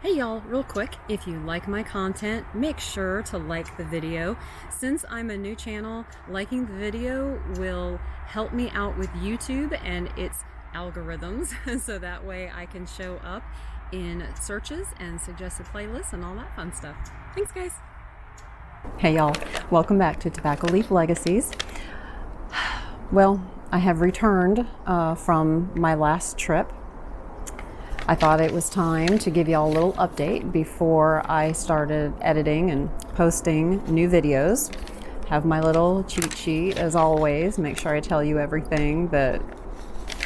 Hey y'all, real quick, if you like my content, make sure to like the video. Since I'm a new channel, liking the video will help me out with YouTube and its algorithms, so that way I can show up in searches and suggested playlists and all that fun stuff. Thanks guys. Hey y'all, welcome back to Tobacco Leaf Legacies. Well, I have returned from my last trip. I thought it was time to give y'all a little update before I started editing and posting new videos. Have my little cheat sheet as always, make sure I tell you everything that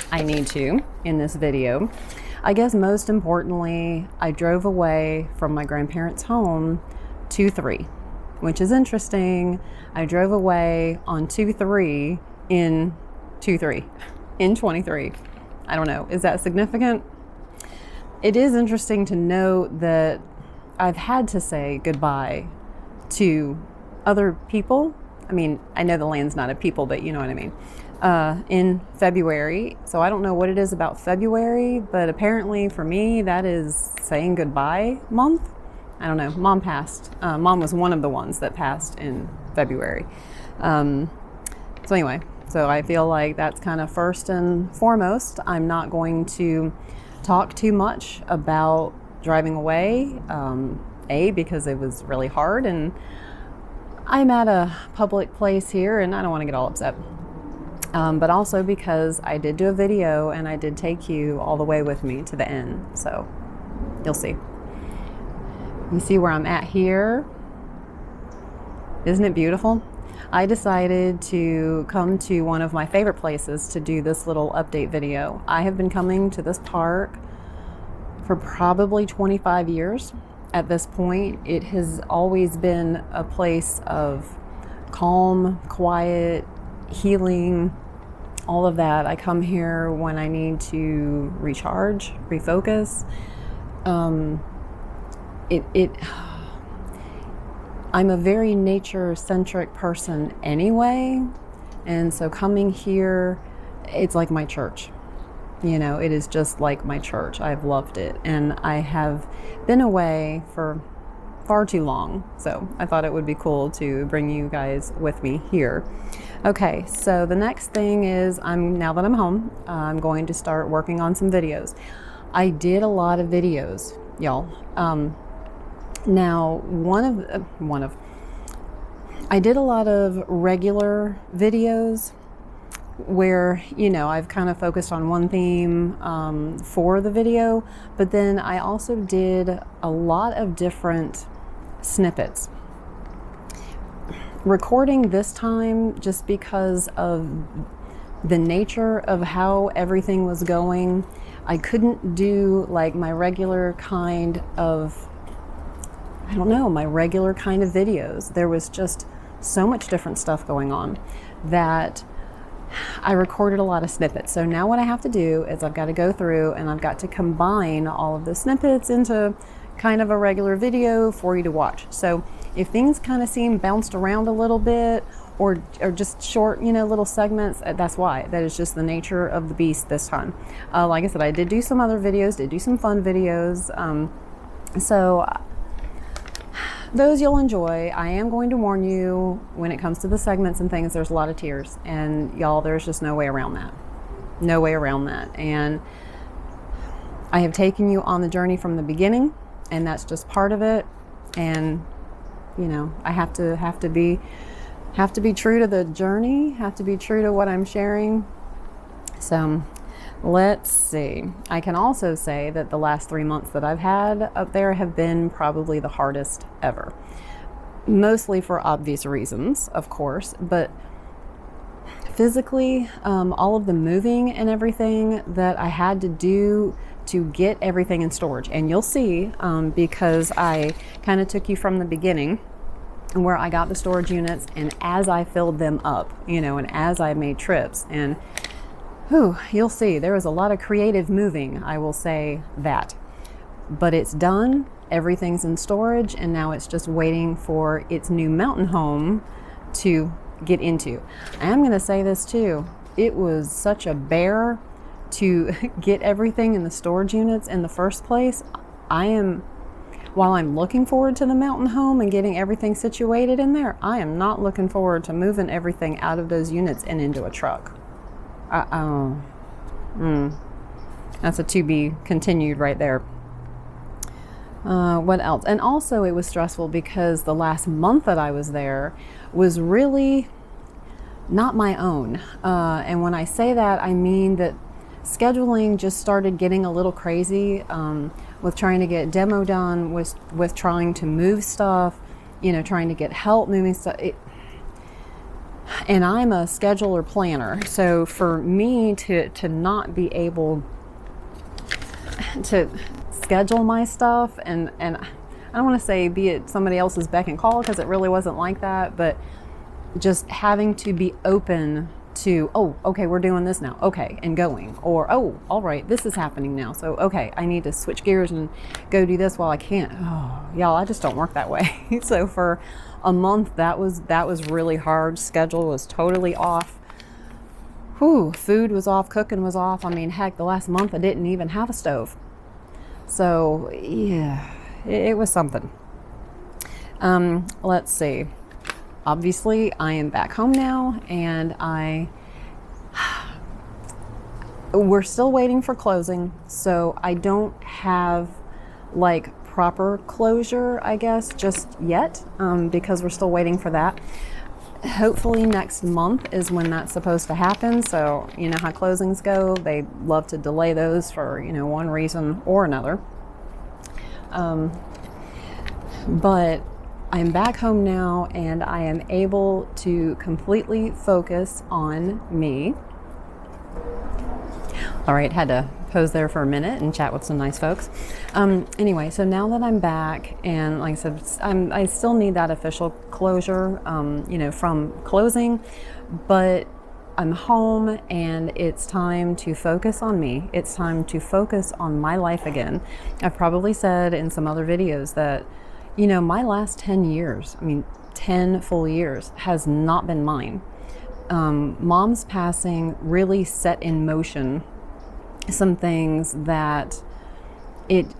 I need to in this video. I guess most importantly, I drove away from my grandparents' home 2-3, which is interesting. I drove away on 2-3 in 2-3 in 23. I don't know, is that significant? It is interesting to note that I've had to say goodbye to other people. I mean, I know the land's not a people, but you know what I mean. In February. So I don't know what it is about February, but apparently for me, that is saying goodbye month. I don't know. Mom passed. Mom was one of the ones that passed in February. So anyway, so I feel like that's kind of first and foremost. I'm not going to talk too much about driving away, because it was really hard and I'm at a public place here and I don't want to get all upset, but also because I did do a video and I did take you all the way with me to the end, so you'll see. You see where I'm at here? Isn't it beautiful? I decided to come to one of my favorite places to do this little update video. I have been coming to this park for probably 25 years. At this point, it has always been a place of calm, quiet, healing, all of that. I come here when I need to recharge, refocus. I'm a very nature-centric person anyway, and so coming here, it's like my church. You know, it is just like my church. I've loved it, and I have been away for far too long, so I thought it would be cool to bring you guys with me here. Okay, so the next thing is, now that I'm home, I'm going to start working on some videos. I did a lot of videos, y'all. Now, I did a lot of regular videos where, you know, I've kind of focused on one theme for the video, but then I also did a lot of different snippets. Recording this time, just because of the nature of how everything was going, I couldn't do like my regular kind of videos. There was just so much different stuff going on that I recorded a lot of snippets. So now what I have to do is I've got to go through and I've got to combine all of the snippets into kind of a regular video for you to watch. So if things kind of seem bounced around a little bit or just short, you know, little segments, that's why. That is just the nature of the beast this time. Like I said, I did do some other videos, did do some fun videos. So those you'll enjoy. I am going to warn you, when it comes to the segments and things, there's a lot of tears, and y'all, there's just no way around that. No way around that. And I have taken you on the journey from the beginning, and that's just part of it. And you know, I have to be true to the journey, have to be true to what I'm sharing. So let's see. I can also say that the last 3 months that I've had up there have been probably the hardest ever. Mostly for obvious reasons, of course, but physically, all of the moving and everything that I had to do to get everything in storage. And you'll see, because I kind of took you from the beginning where I got the storage units, and as I filled them up, you know, and as I made trips, and you'll see there was a lot of creative moving, I will say that. But it's done, everything's in storage, and now it's just waiting for its new mountain home to get into. I am going to say this too, it was such a bear to get everything in the storage units in the first place. I am while I'm looking forward to the mountain home and getting everything situated in there, I am not looking forward to moving everything out of those units and into a truck. That's a to be continued right there. What else? And also it was stressful because the last month that I was there was really not my own. And when I say that, I mean that scheduling just started getting a little crazy, with trying to get demo done, with trying to move stuff, trying to get help moving stuff. And I'm a scheduler planner. So for me to not be able to schedule my stuff, and I don't want to say be at somebody else's beck and call, because it really wasn't like that, but just having to be open to, oh, okay, we're doing this now, okay, and going, or, oh, all right, this is happening now, so okay, I need to switch gears and go do this while I can't. Oh, y'all, I just don't work that way. So for a month, that was really hard. Schedule was totally off. Food was off, cooking was off. I mean, heck, the last month I didn't even have a stove. So yeah, it was something. Let's see. Obviously, I am back home now, and we're still waiting for closing, so I don't have like proper closure, I guess, just yet, because we're still waiting for that. Hopefully next month is when that's supposed to happen. So you know how closings go, they love to delay those for one reason or another. But I'm back home now, and I am able to completely focus on me. All right, had to pose there for a minute and chat with some nice folks. Anyway, so now that I'm back, and like I said, I still need that official closure, from closing, but I'm home, and it's time to focus on me. It's time to focus on my life again. I've probably said in some other videos that, my last 10 years, 10 full years has not been mine. Mom's passing really set in motion some things that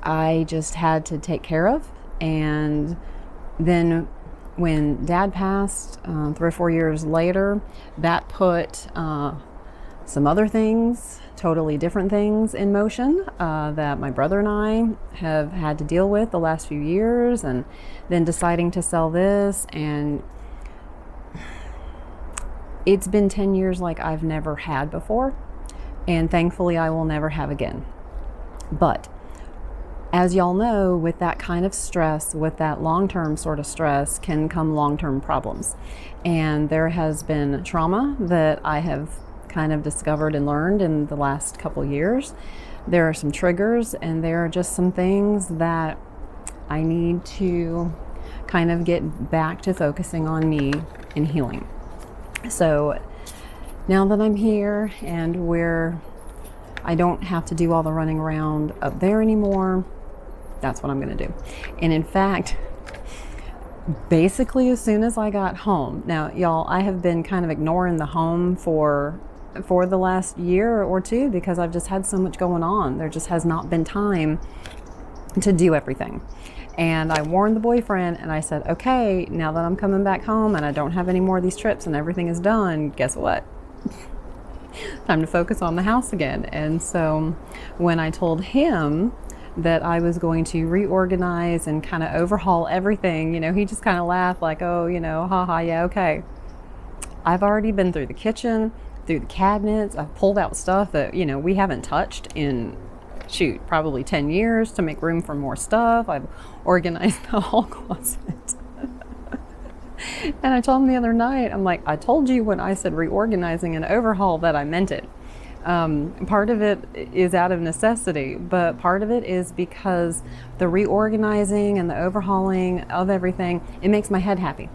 I just had to take care of. And then when Dad passed 3 or 4 years later, that put some other things, totally different things in motion, that my brother and I have had to deal with the last few years, and then deciding to sell this. And it's been 10 years like I've never had before, and thankfully I will never have again. But as y'all know, with that kind of stress, with that long-term sort of stress, can come long-term problems. And there has been trauma that I have kind of discovered and learned in the last couple years. There are some triggers, and there are just some things that I need to kind of get back to focusing on me and healing. So now that I'm here, and I don't have to do all the running around up there anymore, that's what I'm going to do. And in fact, basically as soon as I got home, now y'all, I have been kind of ignoring the home for the last year or two, because I've just had so much going on. There just has not been time to do everything. And I warned the boyfriend, and I said, okay, now that I'm coming back home and I don't have any more of these trips and everything is done, guess what? Time to focus on the house again. And so when I told him that I was going to reorganize and kind of overhaul everything, he just kind of laughed like, oh, haha, yeah, okay. I've already been through the kitchen, through the cabinets. I've pulled out stuff that, we haven't touched in, probably 10 years to make room for more stuff. I've organized the hall closet. And I told him the other night, I'm like, I told you when I said reorganizing and overhaul that I meant it. Part of it is out of necessity, but part of it is because the reorganizing and the overhauling of everything, it makes my head happy,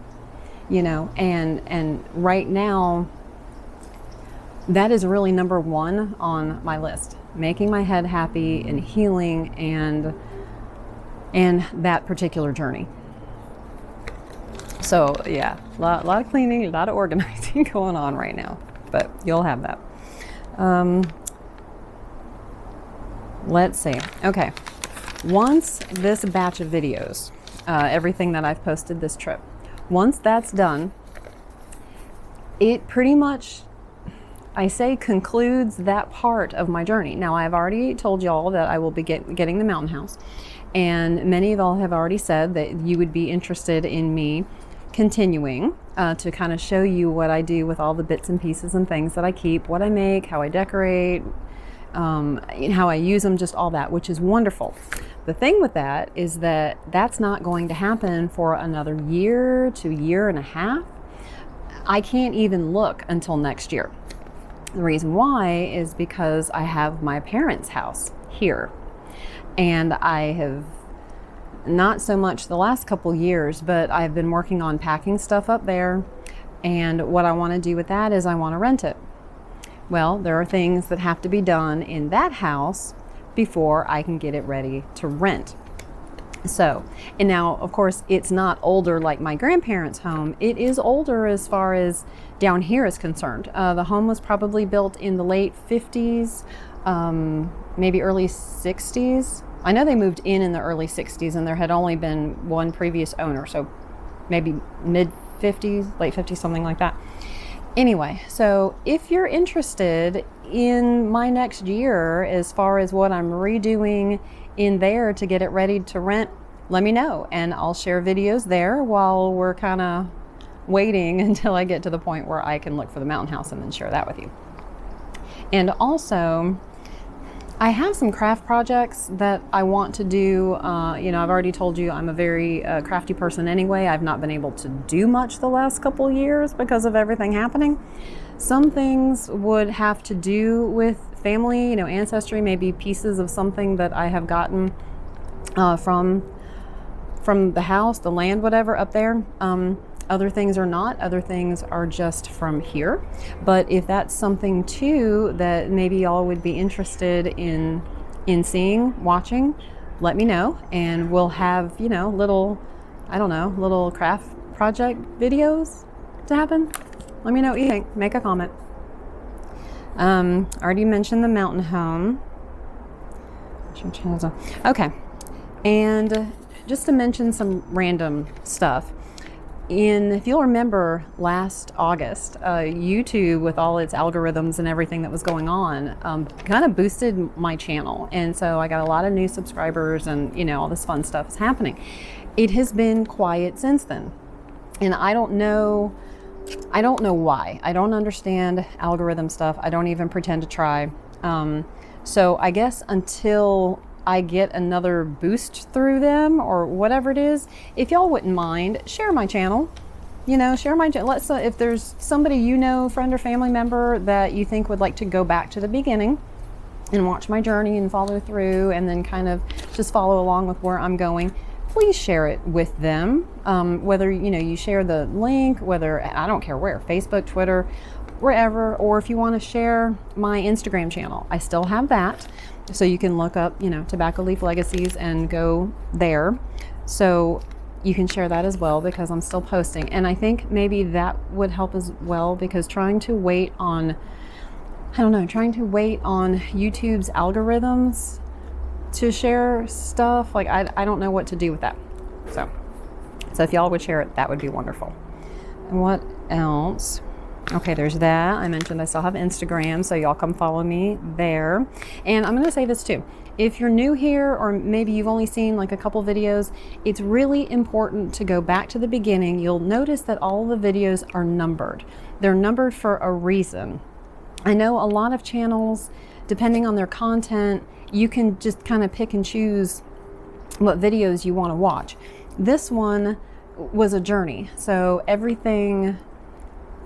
and right now, that is really number one on my list, making my head happy and healing and that particular journey. So yeah, a lot of cleaning, a lot of organizing going on right now, but you'll have that. Let's see. Okay. once this batch of videos, everything that I've posted this trip, once that's done, it pretty much, I say, concludes that part of my journey. Now, I've already told y'all that I will be getting the mountain house, and many of y'all have already said that you would be interested in me continuing to kind of show you what I do with all the bits and pieces and things that I keep, what I make, how I decorate, how I use them, just all that, which is wonderful. The thing with that is that that's not going to happen for another year to year and a half. I can't even look until next year. The reason why is because I have my parents' house here, and I have not so much the last couple years, but I've been working on packing stuff up there, and what I want to do with that is I want to rent it. Well, there are things that have to be done in that house before I can get it ready to rent. So, and now of course it's not older like my grandparents' home. It is older as far as down here is concerned. The home was probably built in the late 50s, maybe early 60s. I know they moved in the early 60s, and there had only been one previous owner, so maybe mid 50s, late 50s, something like that. Anyway, so if you're interested in my next year as far as what I'm redoing in there to get it ready to rent, let me know, and I'll share videos there while we're kind of waiting until I get to the point where I can look for the mountain house and then share that with you. And also, I have some craft projects that I want to do. I've already told you I'm a very crafty person anyway. I've not been able to do much the last couple years because of everything happening. Some things would have to do with family, ancestry, maybe pieces of something that I have gotten from the house, the land, whatever, up there. Other things are not. Other things are just from here. But if that's something too that maybe y'all would be interested in seeing, watching, let me know, and we'll have, little craft project videos to happen. Let me know what you think. Make a comment. Already mentioned the mountain home. Okay. And just to mention some random stuff. If you'll remember last August, YouTube, with all its algorithms and everything that was going on, kind of boosted my channel. And so I got a lot of new subscribers, and all this fun stuff is happening. It has been quiet since then. And I don't know why. I don't understand algorithm stuff. I don't even pretend to try. So I guess until I get another boost through them or whatever it is, if y'all wouldn't mind, share my channel. Share my channel. If there's somebody friend or family member that you think would like to go back to the beginning and watch my journey and follow through, and then kind of just follow along with where I'm going, please share it with them. Whether you share the link, whether, I don't care where, Facebook, Twitter, wherever, or if you want to share my Instagram channel, I still have that. So you can look up, Tobacco Leaf Legacies and go there. So you can share that as well, because I'm still posting. And I think maybe that would help as well, because trying to wait on YouTube's algorithms to share stuff, like I don't know what to do with that. So if y'all would share it, that would be wonderful. And what else? Okay, there's that. I mentioned I still have Instagram, so y'all come follow me there. And I'm going to say this too. If you're new here, or maybe you've only seen like a couple videos, it's really important to go back to the beginning. You'll notice that all the videos are numbered. They're numbered for a reason. I know a lot of channels, depending on their content, you can just kind of pick and choose what videos you want to watch. This one was a journey. So everything,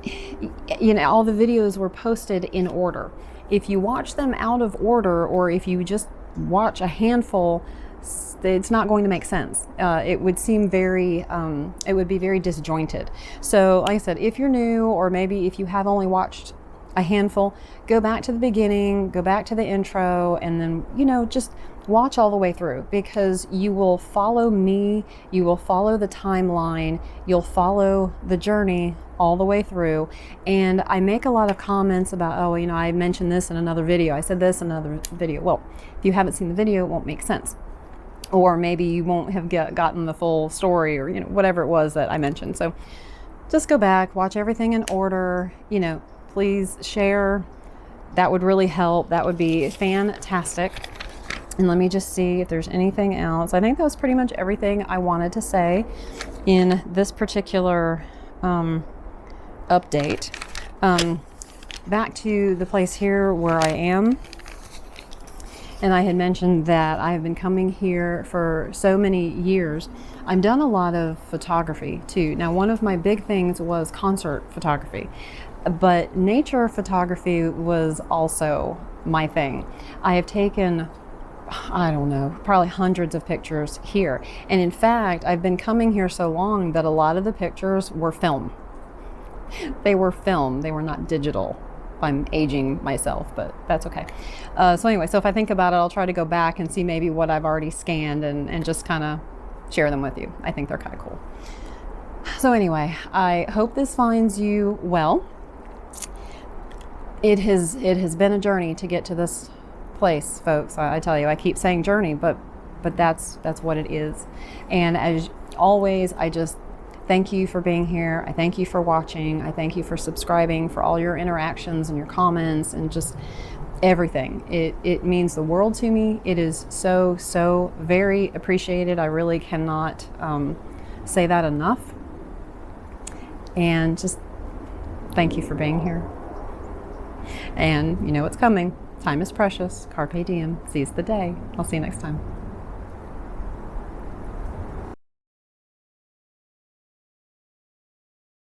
all the videos were posted in order. If you watch them out of order, or if you just watch a handful, it's not going to make sense. It would seem it would be very disjointed. So like I said, if you're new, or maybe if you have only watched a handful, go back to the beginning, go back to the intro, and then, just watch all the way through, because you will follow me, you will follow the timeline, you'll follow the journey all the way through. And I make a lot of comments about, I mentioned this in another video, I said this in another video. Well, if you haven't seen the video, it won't make sense. or maybe you won't have gotten the full story, or whatever it was that I mentioned. So just go back, watch everything in order, please share. That would really help. That would be fantastic. And let me just see if there's anything else. I think that was pretty much everything I wanted to say in this particular update. Back to the place here where I am. And I had mentioned that I have been coming here for so many years. I've done a lot of photography too. Now, one of my big things was concert photography, but nature photography was also my thing. I have taken, I don't know, probably hundreds of pictures here. And in fact, I've been coming here so long that a lot of the pictures were film. They were film, they were not digital. I'm aging myself, but that's okay. So anyway, so if I think about it, I'll try to go back and see maybe what I've already scanned and just kind of share them with you. I think they're kind of cool. So anyway, I hope this finds you well. It has been a journey to get to this place, folks. I tell you, I keep saying journey, but that's what it is. And as always, I just thank you for being here. I thank you for watching. I thank you for subscribing, for all your interactions and your comments and just everything. It means the world to me. It is so very appreciated. I really cannot say that enough. And just thank you for being here. And you know what's coming. Time is precious. Carpe diem. Seize the day. I'll see you next time.